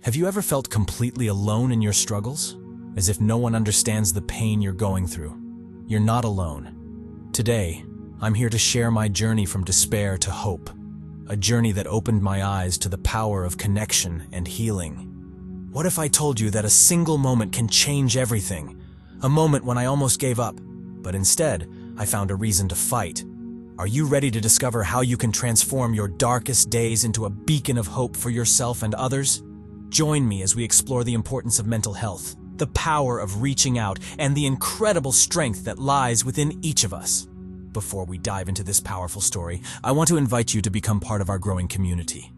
Have you ever felt completely alone in your struggles? As if no one understands the pain you're going through? You're not alone. Today, I'm here to share my journey from despair to hope. A journey that opened my eyes to the power of connection and healing. What if I told you that a single moment can change everything? A moment when I almost gave up, but instead, I found a reason to fight. Are you ready to discover how you can transform your darkest days into a beacon of hope for yourself and others? Join me as we explore the importance of mental health, the power of reaching out, and the incredible strength that lies within each of us. Before we dive into this powerful story, I want to invite you to become part of our growing community.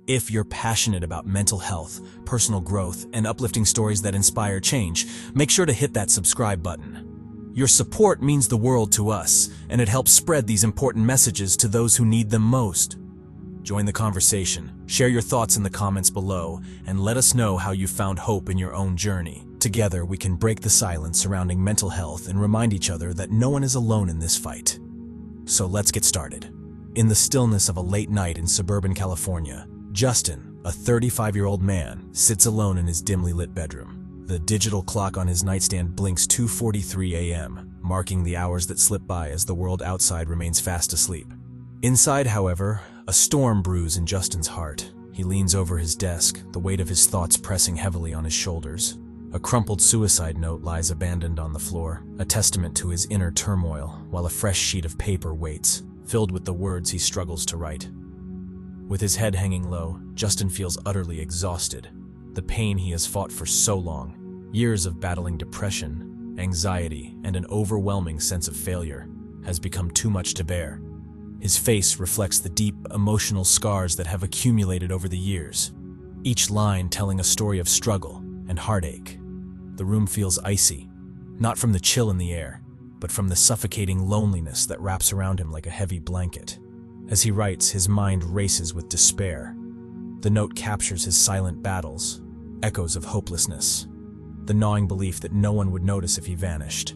If you're passionate about mental health, personal growth, and uplifting stories that inspire change, make sure to hit that subscribe button. Your support means the world to us, and it helps spread these important messages to those who need them most. Join the conversation, share your thoughts in the comments below, and let us know how you found hope in your own journey. Together, we can break the silence surrounding mental health and remind each other that no one is alone in this fight. So let's get started. In the stillness of a late night in suburban California, Justin, a 35-year-old man, sits alone in his dimly lit bedroom. The digital clock on his nightstand blinks 2:43 a.m., marking the hours that slip by as the world outside remains fast asleep. Inside, however, a storm brews in Justin's heart. He leans over his desk, the weight of his thoughts pressing heavily on his shoulders. A crumpled suicide note lies abandoned on the floor, a testament to his inner turmoil, while a fresh sheet of paper waits, filled with the words he struggles to write. With his head hanging low, Justin feels utterly exhausted. The pain he has fought for so long, years of battling depression, anxiety, and an overwhelming sense of failure, has become too much to bear. His face reflects the deep emotional scars that have accumulated over the years, each line telling a story of struggle and heartache. The room feels icy, not from the chill in the air, but from the suffocating loneliness that wraps around him like a heavy blanket. As he writes, his mind races with despair. The note captures his silent battles, echoes of hopelessness, the gnawing belief that no one would notice if he vanished.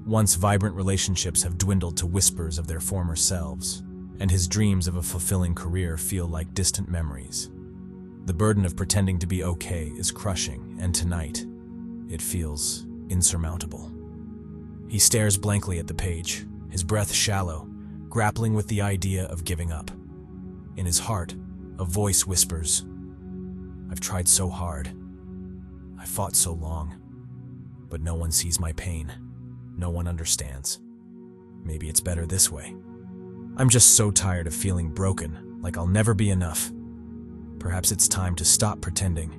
Once vibrant relationships have dwindled to whispers of their former selves, and his dreams of a fulfilling career feel like distant memories. The burden of pretending to be okay is crushing, and tonight, it feels insurmountable. He stares blankly at the page, his breath shallow, grappling with the idea of giving up. In his heart, a voice whispers, "I've tried so hard. I fought so long. But no one sees my pain. No one understands. Maybe it's better this way. I'm just so tired of feeling broken, like I'll never be enough. Perhaps it's time to stop pretending."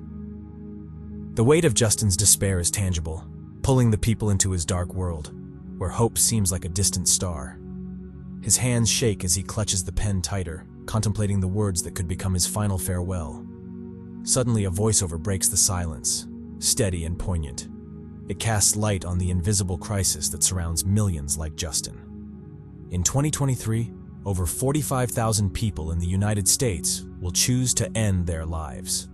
The weight of Justin's despair is tangible, pulling the people into his dark world, where hope seems like a distant star. His hands shake as he clutches the pen tighter, contemplating the words that could become his final farewell. Suddenly, a voiceover breaks the silence, steady and poignant. It casts light on the invisible crisis that surrounds millions like Justin. In 2023, over 45,000 people in the United States will choose to end their lives.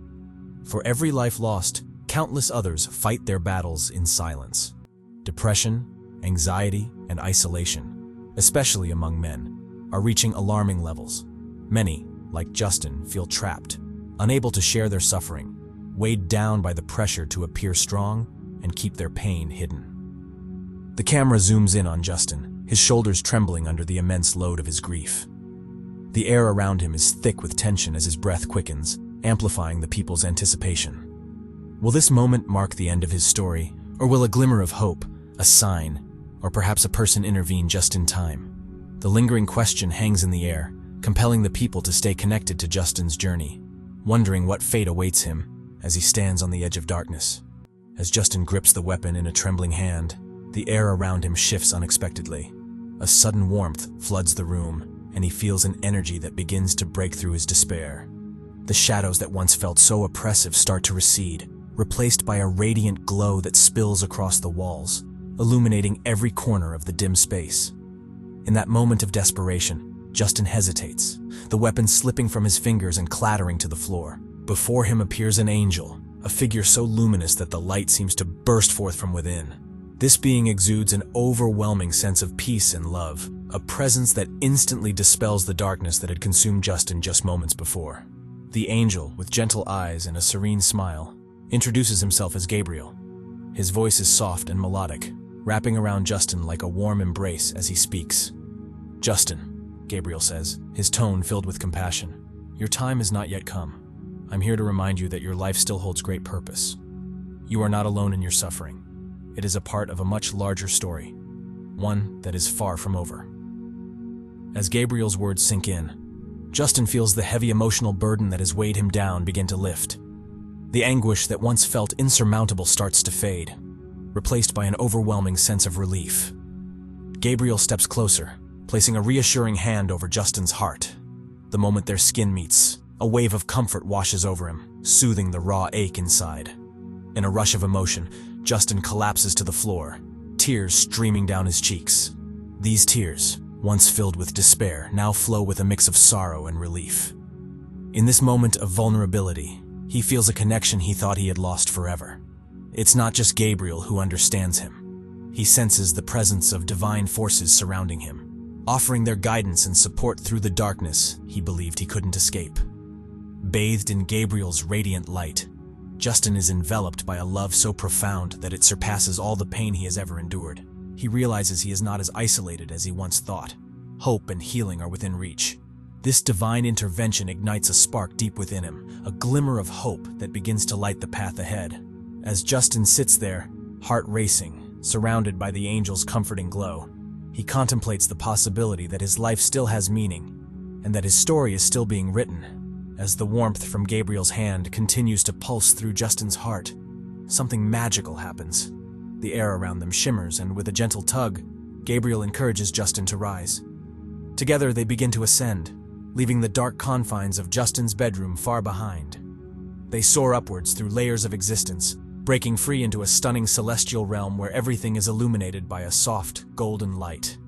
For every life lost, countless others fight their battles in silence. Depression, anxiety, and isolation, especially among men, are reaching alarming levels. Many, like Justin, feel trapped, unable to share their suffering, weighed down by the pressure to appear strong and keep their pain hidden. The camera zooms in on Justin, his shoulders trembling under the immense load of his grief. The air around him is thick with tension as his breath quickens, amplifying the people's anticipation. Will this moment mark the end of his story, or will a glimmer of hope, a sign, or perhaps a person intervene just in time? The lingering question hangs in the air, compelling the people to stay connected to Justin's journey, wondering what fate awaits him as he stands on the edge of darkness. As Justin grips the weapon in a trembling hand, the air around him shifts unexpectedly. A sudden warmth floods the room, and he feels an energy that begins to break through his despair. The shadows that once felt so oppressive start to recede, replaced by a radiant glow that spills across the walls, illuminating every corner of the dim space. In that moment of desperation, Justin hesitates, the weapon slipping from his fingers and clattering to the floor. Before him appears an angel, a figure so luminous that the light seems to burst forth from within. This being exudes an overwhelming sense of peace and love, a presence that instantly dispels the darkness that had consumed Justin just moments before. The angel, with gentle eyes and a serene smile, introduces himself as Gabriel. His voice is soft and melodic, wrapping around Justin like a warm embrace as he speaks. "Justin," Gabriel says, his tone filled with compassion, "your time has not yet come. I'm here to remind you that your life still holds great purpose. You are not alone in your suffering. It is a part of a much larger story, one that is far from over." As Gabriel's words sink in, Justin feels the heavy emotional burden that has weighed him down begin to lift. The anguish that once felt insurmountable starts to fade, replaced by an overwhelming sense of relief. Gabriel steps closer, placing a reassuring hand over Justin's heart. The moment their skin meets, a wave of comfort washes over him, soothing the raw ache inside. In a rush of emotion, Justin collapses to the floor, tears streaming down his cheeks. These tears, once filled with despair, now flow with a mix of sorrow and relief. In this moment of vulnerability, he feels a connection he thought he had lost forever. It's not just Gabriel who understands him. He senses the presence of divine forces surrounding him, offering their guidance and support through the darkness he believed he couldn't escape. Bathed in Gabriel's radiant light, Justin is enveloped by a love so profound that it surpasses all the pain he has ever endured. He realizes he is not as isolated as he once thought. Hope and healing are within reach. This divine intervention ignites a spark deep within him, a glimmer of hope that begins to light the path ahead. As Justin sits there, heart racing, surrounded by the angel's comforting glow, he contemplates the possibility that his life still has meaning, and that his story is still being written. As the warmth from Gabriel's hand continues to pulse through Justin's heart, something magical happens. The air around them shimmers, and with a gentle tug, Gabriel encourages Justin to rise. Together they begin to ascend, leaving the dark confines of Justin's bedroom far behind. They soar upwards through layers of existence, breaking free into a stunning celestial realm where everything is illuminated by a soft, golden light.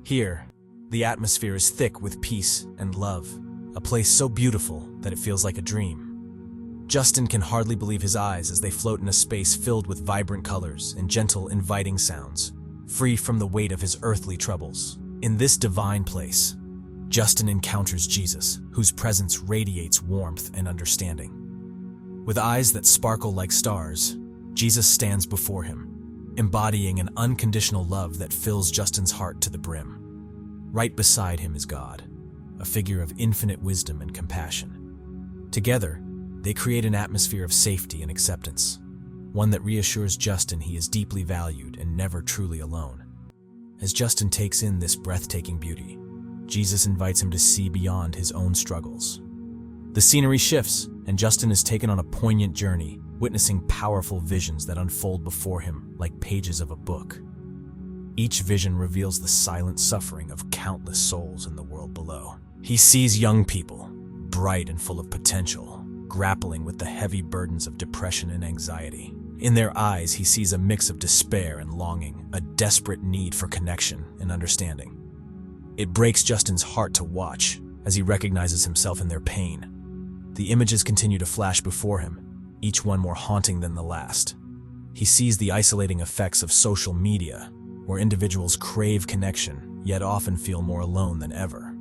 Here, the atmosphere is thick with peace and love, a place so beautiful that it feels like a dream. Justin can hardly believe his eyes as they float in a space filled with vibrant colors and gentle, inviting sounds, free from the weight of his earthly troubles. In this divine place, Justin encounters Jesus, whose presence radiates warmth and understanding. With eyes that sparkle like stars, Jesus stands before him, embodying an unconditional love that fills Justin's heart to the brim. Right beside him is God, a figure of infinite wisdom and compassion. Together, they create an atmosphere of safety and acceptance, one that reassures Justin he is deeply valued and never truly alone. As Justin takes in this breathtaking beauty, Jesus invites him to see beyond his own struggles. The scenery shifts, and Justin is taken on a poignant journey, witnessing powerful visions that unfold before him like pages of a book. Each vision reveals the silent suffering of countless souls in the world below. He sees young people, bright and full of potential, grappling with the heavy burdens of depression and anxiety. In their eyes, he sees a mix of despair and longing, a desperate need for connection and understanding. It breaks Justin's heart to watch as he recognizes himself in their pain. The images continue to flash before him, each one more haunting than the last. He sees the isolating effects of social media, where individuals crave connection, yet often feel more alone than ever.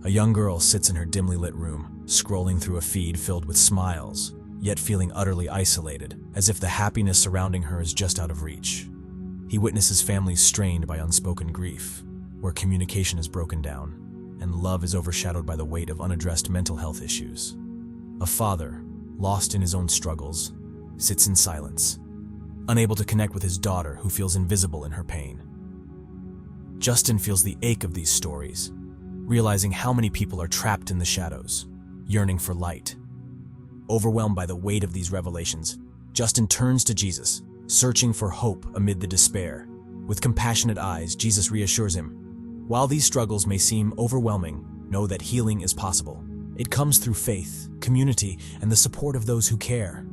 A young girl sits in her dimly lit room, scrolling through a feed filled with smiles, yet feeling utterly isolated, as if the happiness surrounding her is just out of reach. He witnesses families strained by unspoken grief, where communication is broken down, and love is overshadowed by the weight of unaddressed mental health issues. A father, lost in his own struggles, sits in silence, unable to connect with his daughter who feels invisible in her pain. Justin feels the ache of these stories, realizing how many people are trapped in the shadows, yearning for light. Overwhelmed by the weight of these revelations, Justin turns to Jesus, searching for hope amid the despair. With compassionate eyes, Jesus reassures him, "While these struggles may seem overwhelming, know that healing is possible. It comes through faith, community, and the support of those who care."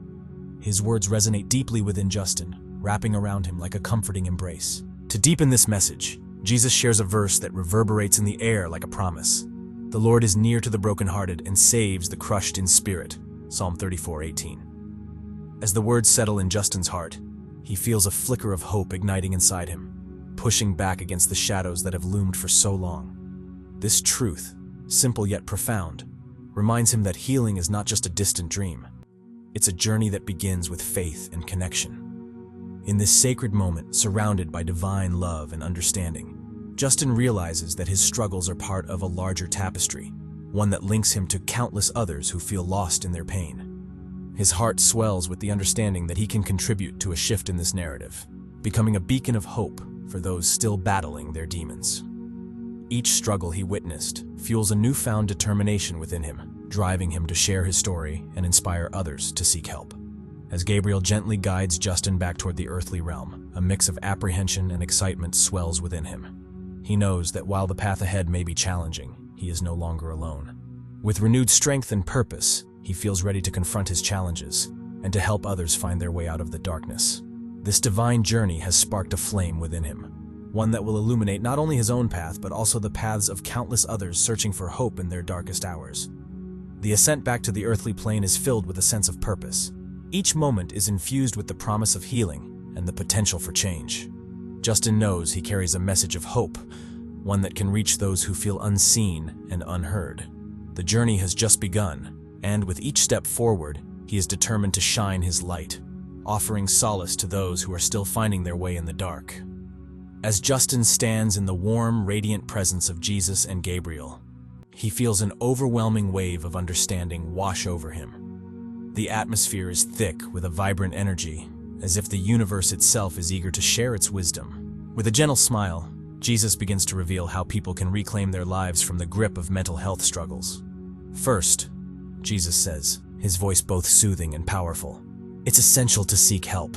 His words resonate deeply within Justin, wrapping around him like a comforting embrace. To deepen this message, Jesus shares a verse that reverberates in the air like a promise. "The Lord is near to the brokenhearted and saves the crushed in spirit." Psalm 34:18. As the words settle in Justin's heart, he feels a flicker of hope igniting inside him, pushing back against the shadows that have loomed for so long. This truth, simple yet profound, reminds him that healing is not just a distant dream. It's a journey that begins with faith and connection. In this sacred moment, surrounded by divine love and understanding, Justin realizes that his struggles are part of a larger tapestry, one that links him to countless others who feel lost in their pain. His heart swells with the understanding that he can contribute to a shift in this narrative, becoming a beacon of hope for those still battling their demons. Each struggle he witnessed fuels a newfound determination within him, driving him to share his story and inspire others to seek help. As Gabriel gently guides Justin back toward the earthly realm, a mix of apprehension and excitement swells within him. He knows that while the path ahead may be challenging, he is no longer alone. With renewed strength and purpose, he feels ready to confront his challenges and to help others find their way out of the darkness. This divine journey has sparked a flame within him, one that will illuminate not only his own path but also the paths of countless others searching for hope in their darkest hours. The ascent back to the earthly plane is filled with a sense of purpose. Each moment is infused with the promise of healing and the potential for change. Justin knows he carries a message of hope, one that can reach those who feel unseen and unheard. The journey has just begun, and with each step forward, he is determined to shine his light, offering solace to those who are still finding their way in the dark. As Justin stands in the warm, radiant presence of Jesus and Gabriel, he feels an overwhelming wave of understanding wash over him. The atmosphere is thick with a vibrant energy, as if the universe itself is eager to share its wisdom. With a gentle smile, Jesus begins to reveal how people can reclaim their lives from the grip of mental health struggles. First, Jesus says, his voice both soothing and powerful, it's essential to seek help.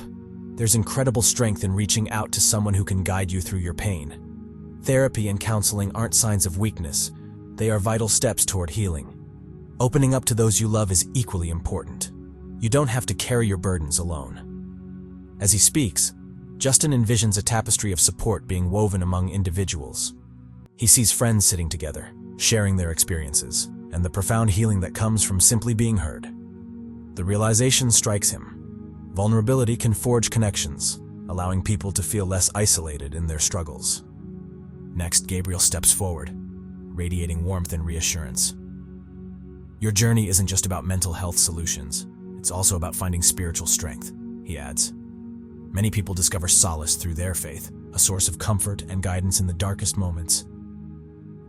There's incredible strength in reaching out to someone who can guide you through your pain. Therapy and counseling aren't signs of weakness, they are vital steps toward healing. Opening up to those you love is equally important. You don't have to carry your burdens alone. As he speaks, Justin envisions a tapestry of support being woven among individuals. He sees friends sitting together, sharing their experiences, and the profound healing that comes from simply being heard. The realization strikes him. Vulnerability can forge connections, allowing people to feel less isolated in their struggles. Next, Gabriel steps forward, radiating warmth and reassurance. Your journey isn't just about mental health solutions, it's also about finding spiritual strength, he adds. Many people discover solace through their faith, a source of comfort and guidance in the darkest moments.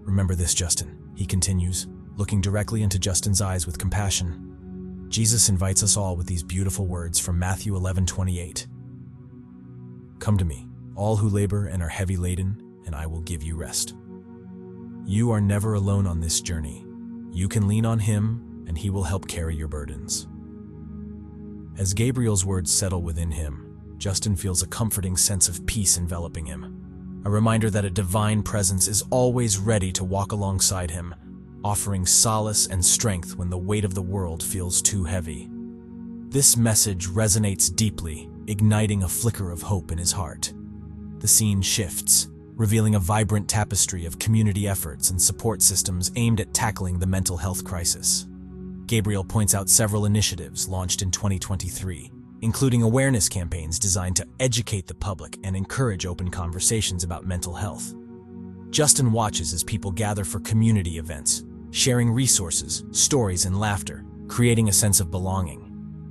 Remember this, Justin, he continues, looking directly into Justin's eyes with compassion. Jesus invites us all with these beautiful words from Matthew 11:28. Come to me, all who labor and are heavy laden, and I will give you rest. You are never alone on this journey. You can lean on him, and he will help carry your burdens. As Gabriel's words settle within him, Justin feels a comforting sense of peace enveloping him, a reminder that a divine presence is always ready to walk alongside him, offering solace and strength when the weight of the world feels too heavy. This message resonates deeply, igniting a flicker of hope in his heart. The scene shifts, revealing a vibrant tapestry of community efforts and support systems aimed at tackling the mental health crisis. Gabriel points out several initiatives launched in 2023, including awareness campaigns designed to educate the public and encourage open conversations about mental health. Justin watches as people gather for community events, sharing resources, stories, and laughter, creating a sense of belonging.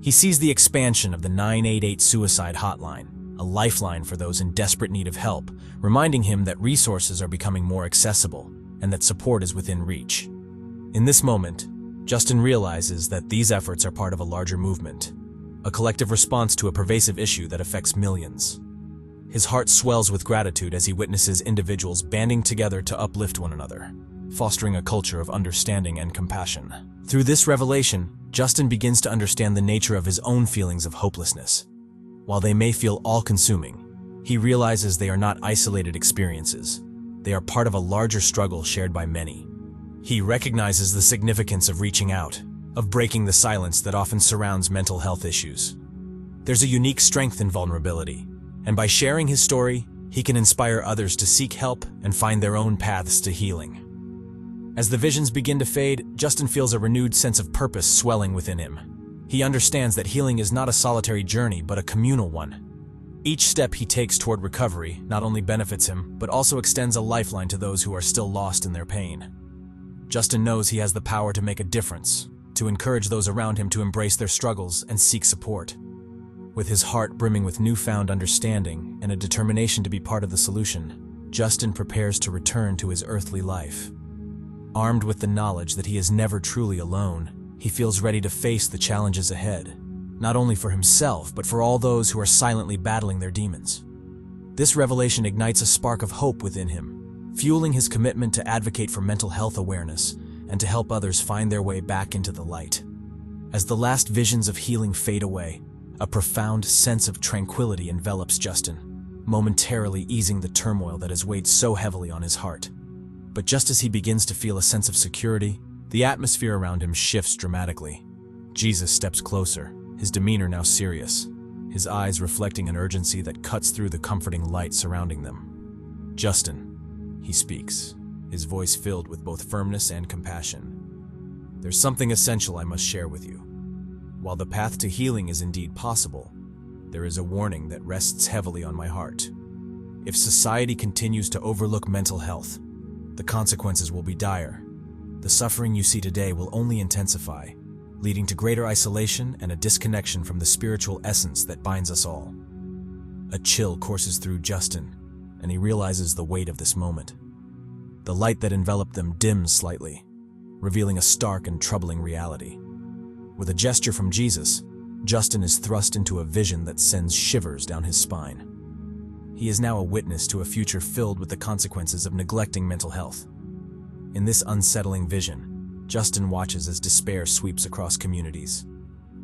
He sees the expansion of the 988 suicide hotline, a lifeline for those in desperate need of help, reminding him that resources are becoming more accessible and that support is within reach. In this moment, Justin realizes that these efforts are part of a larger movement, a collective response to a pervasive issue that affects millions. His heart swells with gratitude as he witnesses individuals banding together to uplift one another, fostering a culture of understanding and compassion. Through this revelation, Justin begins to understand the nature of his own feelings of hopelessness. While they may feel all-consuming, he realizes they are not isolated experiences. They are part of a larger struggle shared by many. He recognizes the significance of reaching out, of breaking the silence that often surrounds mental health issues. There's a unique strength in vulnerability, and by sharing his story, he can inspire others to seek help and find their own paths to healing. As the visions begin to fade, Justin feels a renewed sense of purpose swelling within him. He understands that healing is not a solitary journey, but a communal one. Each step he takes toward recovery not only benefits him, but also extends a lifeline to those who are still lost in their pain. Justin knows he has the power to make a difference, to encourage those around him to embrace their struggles and seek support. With his heart brimming with newfound understanding and a determination to be part of the solution, Justin prepares to return to his earthly life. Armed with the knowledge that he is never truly alone, he feels ready to face the challenges ahead, not only for himself, but for all those who are silently battling their demons. This revelation ignites a spark of hope within him, fueling his commitment to advocate for mental health awareness and to help others find their way back into the light. As the last visions of healing fade away, a profound sense of tranquility envelops Justin, momentarily easing the turmoil that has weighed so heavily on his heart. But just as he begins to feel a sense of security, the atmosphere around him shifts dramatically. Jesus steps closer, his demeanor now serious, his eyes reflecting an urgency that cuts through the comforting light surrounding them. "Justin," he speaks, his voice filled with both firmness and compassion. "There's something essential I must share with you. While the path to healing is indeed possible, there is a warning that rests heavily on my heart. If society continues to overlook mental health, the consequences will be dire. The suffering you see today will only intensify, leading to greater isolation and a disconnection from the spiritual essence that binds us all." A chill courses through Justin, and he realizes the weight of this moment. The light that enveloped them dims slightly, revealing a stark and troubling reality. With a gesture from Jesus, Justin is thrust into a vision that sends shivers down his spine. He is now a witness to a future filled with the consequences of neglecting mental health. In this unsettling vision, Justin watches as despair sweeps across communities.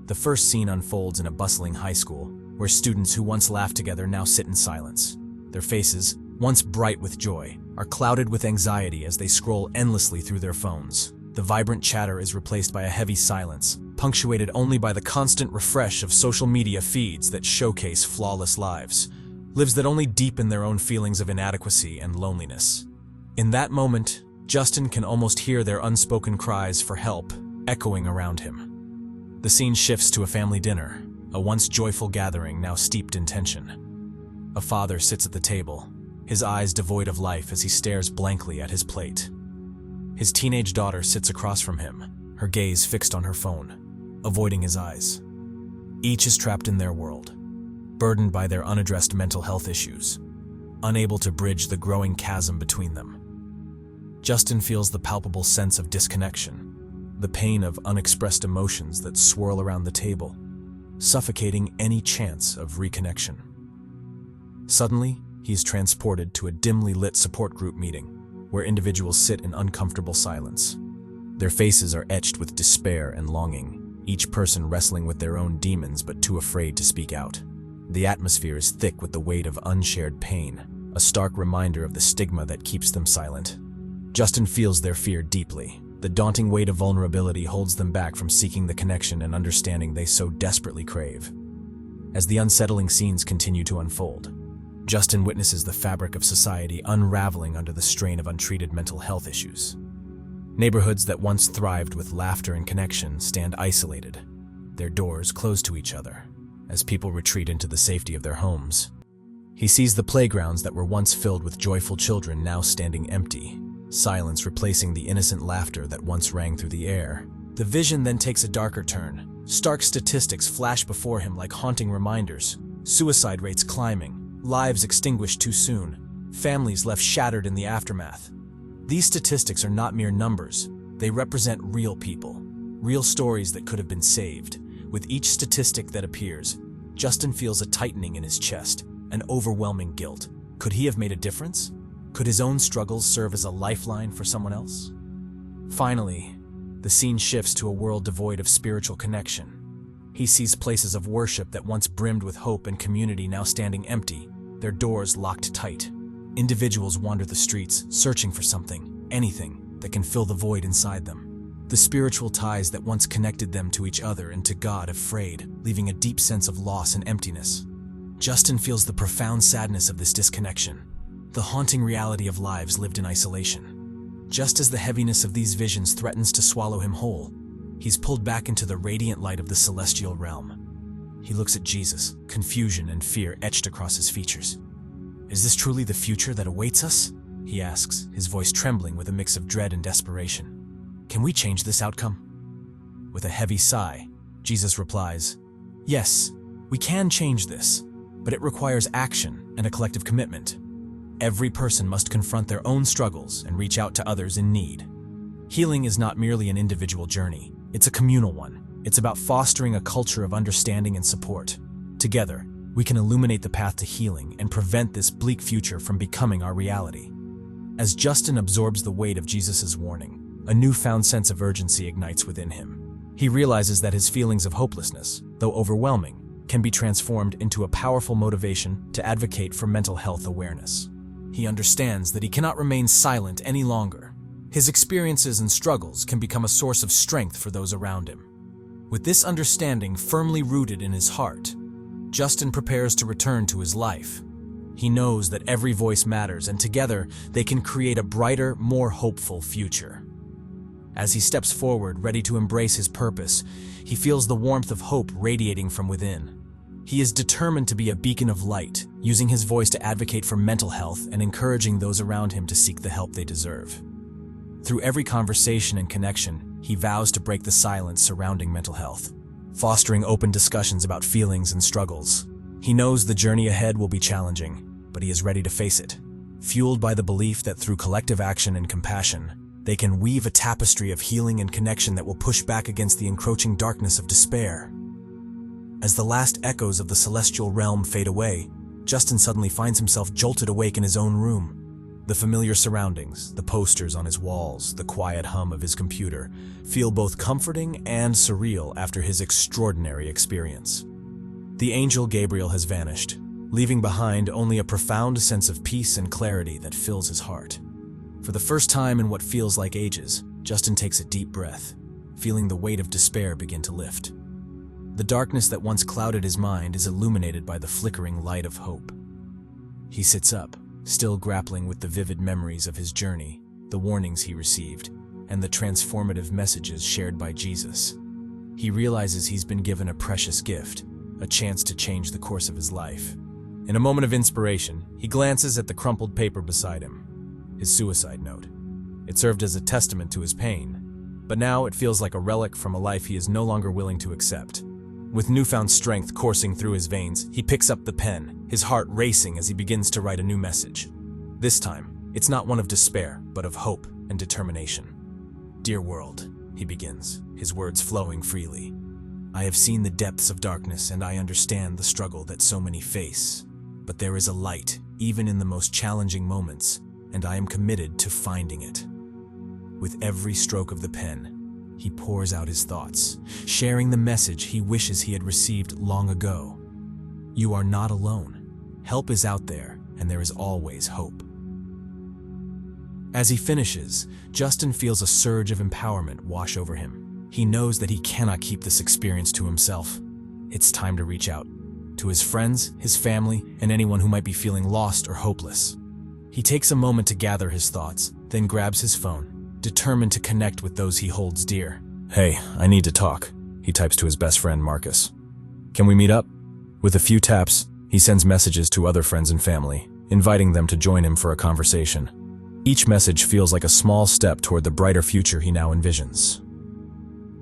The first scene unfolds in a bustling high school, where students who once laughed together now sit in silence. Their faces, once bright with joy, are clouded with anxiety as they scroll endlessly through their phones. The vibrant chatter is replaced by a heavy silence, punctuated only by the constant refresh of social media feeds that showcase flawless lives that only deepen their own feelings of inadequacy and loneliness. In that moment, Justin can almost hear their unspoken cries for help echoing around him. The scene shifts to a family dinner, a once joyful gathering now steeped in tension. A father sits at the table, his eyes devoid of life as he stares blankly at his plate. His teenage daughter sits across from him, her gaze fixed on her phone, avoiding his eyes. Each is trapped in their world, burdened by their unaddressed mental health issues, unable to bridge the growing chasm between them. Justin feels the palpable sense of disconnection, the pain of unexpressed emotions that swirl around the table, suffocating any chance of reconnection. Suddenly, he is transported to a dimly lit support group meeting, where individuals sit in uncomfortable silence. Their faces are etched with despair and longing, each person wrestling with their own demons but too afraid to speak out. The atmosphere is thick with the weight of unshared pain, a stark reminder of the stigma that keeps them silent. Justin feels their fear deeply. The daunting weight of vulnerability holds them back from seeking the connection and understanding they so desperately crave. As the unsettling scenes continue to unfold, Justin witnesses the fabric of society unraveling under the strain of untreated mental health issues. Neighborhoods that once thrived with laughter and connection stand isolated, their doors closed to each other, as people retreat into the safety of their homes. He sees the playgrounds that were once filled with joyful children now standing empty, silence replacing the innocent laughter that once rang through the air. The vision then takes a darker turn. Stark statistics flash before him like haunting reminders. Suicide rates climbing, lives extinguished too soon, families left shattered in the aftermath. These statistics are not mere numbers. They represent real people, real stories that could have been saved. With each statistic that appears, Justin feels a tightening in his chest, an overwhelming guilt. Could he have made a difference? Could his own struggles serve as a lifeline for someone else? Finally, the scene shifts to a world devoid of spiritual connection. He sees places of worship that once brimmed with hope and community now standing empty, their doors locked tight. Individuals wander the streets, searching for something, anything, that can fill the void inside them. The spiritual ties that once connected them to each other and to God have frayed, leaving a deep sense of loss and emptiness. Justin feels the profound sadness of this disconnection, the haunting reality of lives lived in isolation. Just as the heaviness of these visions threatens to swallow him whole, he's pulled back into the radiant light of the celestial realm. He looks at Jesus, confusion and fear etched across his features. "Is this truly the future that awaits us?" he asks, his voice trembling with a mix of dread and desperation. "Can we change this outcome?" With a heavy sigh, Jesus replies, "Yes, we can change this, but it requires action and a collective commitment. Every person must confront their own struggles and reach out to others in need." Healing is not merely an individual journey, it's a communal one. It's about fostering a culture of understanding and support. Together, we can illuminate the path to healing and prevent this bleak future from becoming our reality. As Justin absorbs the weight of Jesus' warning, a newfound sense of urgency ignites within him. He realizes that his feelings of hopelessness, though overwhelming, can be transformed into a powerful motivation to advocate for mental health awareness. He understands that he cannot remain silent any longer. His experiences and struggles can become a source of strength for those around him. With this understanding firmly rooted in his heart, Justin prepares to return to his life. He knows that every voice matters, and together they can create a brighter, more hopeful future. As he steps forward, ready to embrace his purpose, he feels the warmth of hope radiating from within. He is determined to be a beacon of light, using his voice to advocate for mental health and encouraging those around him to seek the help they deserve. Through every conversation and connection, he vows to break the silence surrounding mental health, fostering open discussions about feelings and struggles. He knows the journey ahead will be challenging, but he is ready to face it, fueled by the belief that through collective action and compassion, they can weave a tapestry of healing and connection that will push back against the encroaching darkness of despair. As the last echoes of the celestial realm fade away, Justin suddenly finds himself jolted awake in his own room. The familiar surroundings, the posters on his walls, the quiet hum of his computer, feel both comforting and surreal after his extraordinary experience. The angel Gabriel has vanished, leaving behind only a profound sense of peace and clarity that fills his heart. For the first time in what feels like ages, Justin takes a deep breath, feeling the weight of despair begin to lift. The darkness that once clouded his mind is illuminated by the flickering light of hope. He sits up, still grappling with the vivid memories of his journey, the warnings he received, and the transformative messages shared by Jesus. He realizes he's been given a precious gift, a chance to change the course of his life. In a moment of inspiration, he glances at the crumpled paper beside him, his suicide note. It served as a testament to his pain, but now it feels like a relic from a life he is no longer willing to accept. With newfound strength coursing through his veins, he picks up the pen, his heart racing as he begins to write a new message. This time, it's not one of despair, but of hope and determination. "Dear world," he begins, his words flowing freely. "I have seen the depths of darkness and I understand the struggle that so many face. But there is a light, even in the most challenging moments, and I am committed to finding it." With every stroke of the pen, he pours out his thoughts, sharing the message he wishes he had received long ago. You are not alone. Help is out there, and there is always hope. As he finishes, Justin feels a surge of empowerment wash over him. He knows that he cannot keep this experience to himself. It's time to reach out, to his friends, his family, and anyone who might be feeling lost or hopeless. He takes a moment to gather his thoughts, then grabs his phone, determined to connect with those he holds dear. "Hey, I need to talk," he types to his best friend Marcus. "Can we meet up?" With a few taps, he sends messages to other friends and family, inviting them to join him for a conversation. Each message feels like a small step toward the brighter future he now envisions.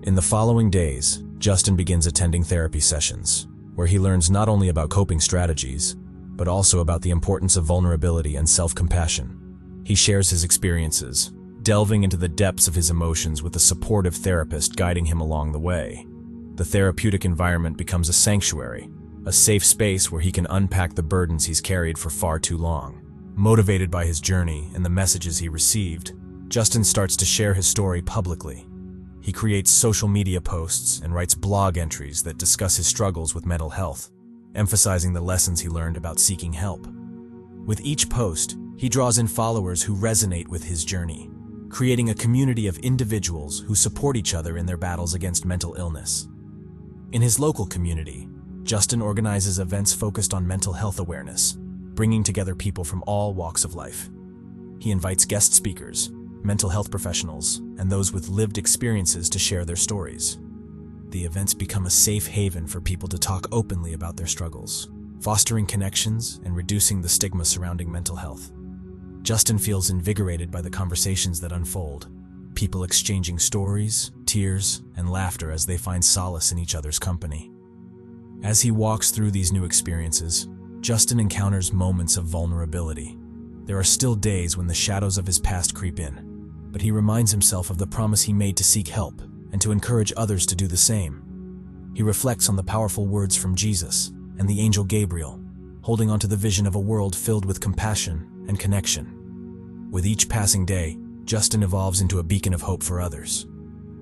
In the following days, Justin begins attending therapy sessions, where he learns not only about coping strategies, but also about the importance of vulnerability and self-compassion. He shares his experiences, delving into the depths of his emotions with a supportive therapist guiding him along the way. The therapeutic environment becomes a sanctuary, a safe space where he can unpack the burdens he's carried for far too long. Motivated by his journey and the messages he received, Justin starts to share his story publicly. He creates social media posts and writes blog entries that discuss his struggles with mental health, emphasizing the lessons he learned about seeking help. With each post, he draws in followers who resonate with his journey, creating a community of individuals who support each other in their battles against mental illness. In his local community, Justin organizes events focused on mental health awareness, bringing together people from all walks of life. He invites guest speakers, mental health professionals, and those with lived experiences to share their stories. The events become a safe haven for people to talk openly about their struggles, fostering connections and reducing the stigma surrounding mental health. Justin feels invigorated by the conversations that unfold. people exchanging stories, tears, and laughter as they find solace in each other's company. As he walks through these new experiences, Justin encounters moments of vulnerability. There are still days when the shadows of his past creep in, but he reminds himself of the promise he made to seek help and to encourage others to do the same. He reflects on the powerful words from Jesus and the angel Gabriel, holding onto the vision of a world filled with compassion and connection. With each passing day, Justin evolves into a beacon of hope for others.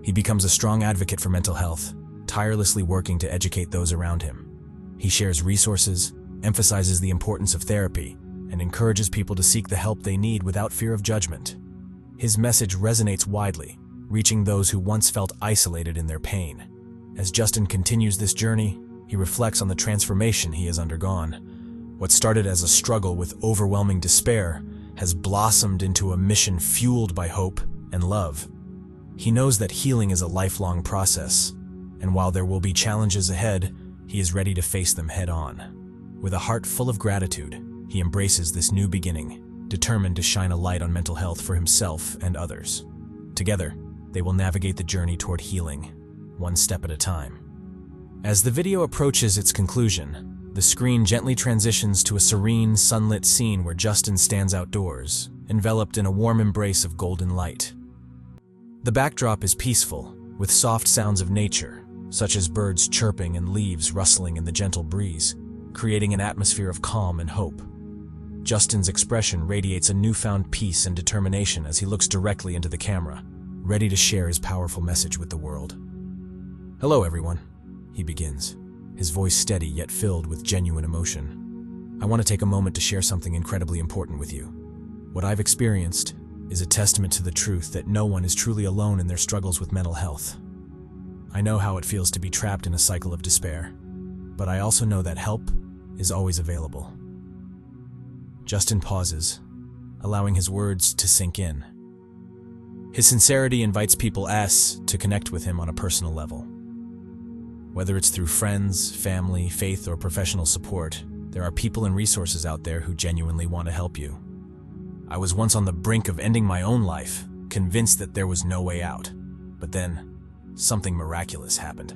He becomes a strong advocate for mental health, tirelessly working to educate those around him. He shares resources, emphasizes the importance of therapy, and encourages people to seek the help they need without fear of judgment. His message resonates widely, reaching those who once felt isolated in their pain. As Justin continues this journey, he reflects on the transformation he has undergone. What started as a struggle with overwhelming despair has blossomed into a mission fueled by hope and love. He knows that healing is a lifelong process, and while there will be challenges ahead, he is ready to face them head-on. With a heart full of gratitude, he embraces this new beginning, determined to shine a light on mental health for himself and others. Together, they will navigate the journey toward healing, one step at a time. As the video approaches its conclusion, the screen gently transitions to a serene, sunlit scene where Justin stands outdoors, enveloped in a warm embrace of golden light. The backdrop is peaceful, with soft sounds of nature, such as birds chirping and leaves rustling in the gentle breeze, creating an atmosphere of calm and hope. Justin's expression radiates a newfound peace and determination as he looks directly into the camera, ready to share his powerful message with the world. "Hello, everyone," he begins, his voice steady yet filled with genuine emotion. "I want to take a moment to share something incredibly important with you. What I've experienced is a testament to the truth that no one is truly alone in their struggles with mental health. I know how it feels to be trapped in a cycle of despair, but I also know that help is always available." Justin pauses, allowing his words to sink in. His sincerity invites people to connect with him on a personal level. Whether it's through friends, family, faith, or professional support, there are people and resources out there who genuinely want to help you. I was once on the brink of ending my own life, convinced that there was no way out. But then, something miraculous happened.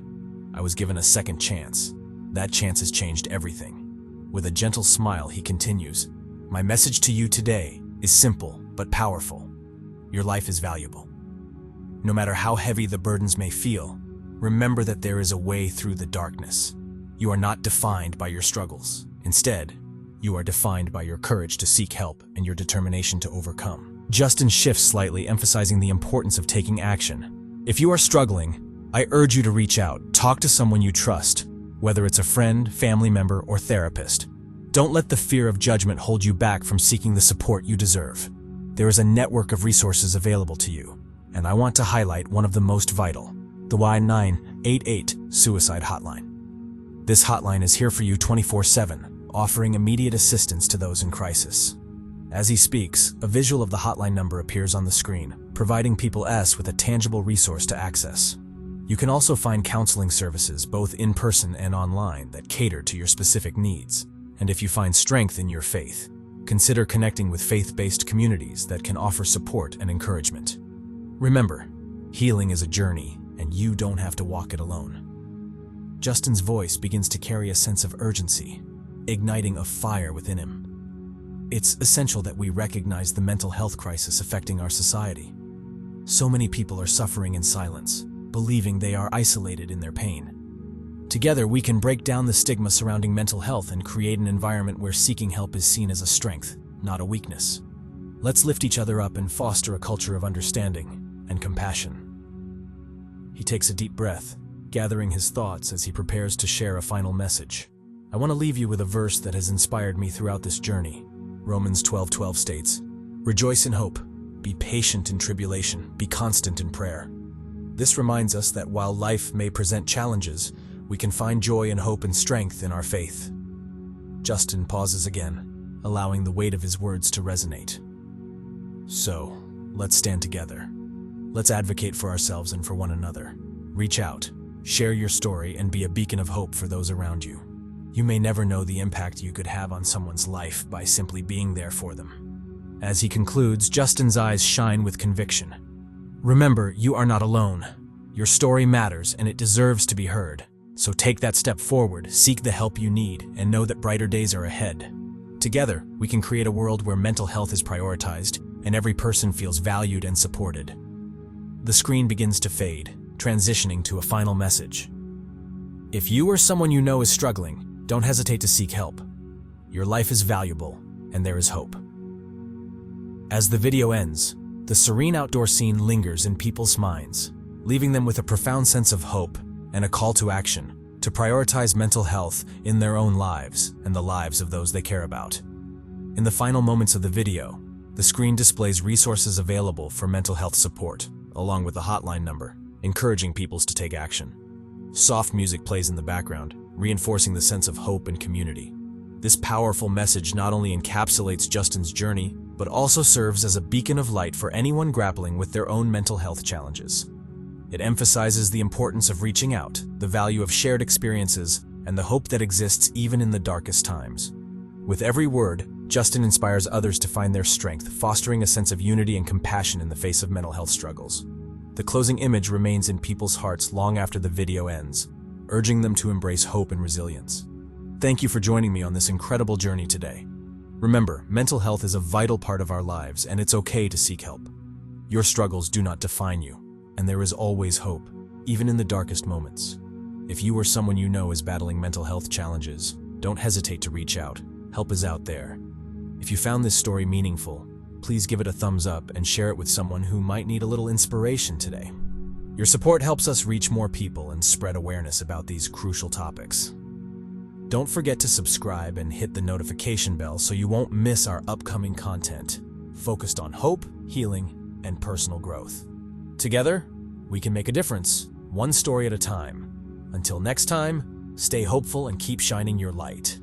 I was given a second chance. That chance has changed everything. With a gentle smile, he continues, "My message to you today is simple but powerful. Your life is valuable. No matter how heavy the burdens may feel, remember that there is a way through the darkness. You are not defined by your struggles. Instead, you are defined by your courage to seek help and your determination to overcome." Justin shifts slightly, emphasizing the importance of taking action. If you are struggling, I urge you to reach out, talk to someone you trust, whether it's a friend, family member, or therapist. Don't let the fear of judgment hold you back from seeking the support you deserve. There is a network of resources available to you, and I want to highlight one of the most vital, the 988 Suicide Hotline. This hotline is here for you 24/7, offering immediate assistance to those in crisis. As he speaks, a visual of the hotline number appears on the screen, providing people with a tangible resource to access. You can also find counseling services, both in person and online, that cater to your specific needs. And if you find strength in your faith, consider connecting with faith-based communities that can offer support and encouragement. Remember, healing is a journey, and you don't have to walk it alone. Justin's voice begins to carry a sense of urgency, igniting a fire within him. It's essential that we recognize the mental health crisis affecting our society. So many people are suffering in silence, believing they are isolated in their pain. Together, we can break down the stigma surrounding mental health and create an environment where seeking help is seen as a strength, not a weakness. Let's lift each other up and foster a culture of understanding and compassion. He takes a deep breath, gathering his thoughts as he prepares to share a final message. I want to leave you with a verse that has inspired me throughout this journey. Romans 12:12 states, "Rejoice in hope, be patient in tribulation, be constant in prayer." This reminds us that while life may present challenges, we can find joy and hope and strength in our faith. Justin pauses again, allowing the weight of his words to resonate. So, let's stand together. Let's advocate for ourselves and for one another. Reach out, share your story, and be a beacon of hope for those around you. You may never know the impact you could have on someone's life by simply being there for them. As he concludes, Justin's eyes shine with conviction. Remember, you are not alone. Your story matters and it deserves to be heard. So take that step forward, seek the help you need, and know that brighter days are ahead. Together, we can create a world where mental health is prioritized and every person feels valued and supported. The screen begins to fade, transitioning to a final message. If you or someone you know is struggling, don't hesitate to seek help. Your life is valuable, and there is hope. As the video ends, the serene outdoor scene lingers in people's minds, leaving them with a profound sense of hope and a call to action to prioritize mental health in their own lives and the lives of those they care about. In the final moments of the video, the screen displays resources available for mental health support, along with a hotline number, encouraging people to take action. Soft music plays in the background, reinforcing the sense of hope and community. This powerful message not only encapsulates Justin's journey, but also serves as a beacon of light for anyone grappling with their own mental health challenges. It emphasizes the importance of reaching out, the value of shared experiences, and the hope that exists even in the darkest times. With every word, Justin inspires others to find their strength, fostering a sense of unity and compassion in the face of mental health struggles. The closing image remains in people's hearts long after the video ends, urging them to embrace hope and resilience. Thank you for joining me on this incredible journey today. Remember, mental health is a vital part of our lives, and it's okay to seek help. Your struggles do not define you, and there is always hope, even in the darkest moments. If you or someone you know is battling mental health challenges, don't hesitate to reach out. Help is out there. If you found this story meaningful, please give it a thumbs up and share it with someone who might need a little inspiration today. Your support helps us reach more people and spread awareness about these crucial topics. Don't forget to subscribe and hit the notification bell so you won't miss our upcoming content, focused on hope, healing, and personal growth. Together, we can make a difference, one story at a time. Until next time, stay hopeful and keep shining your light.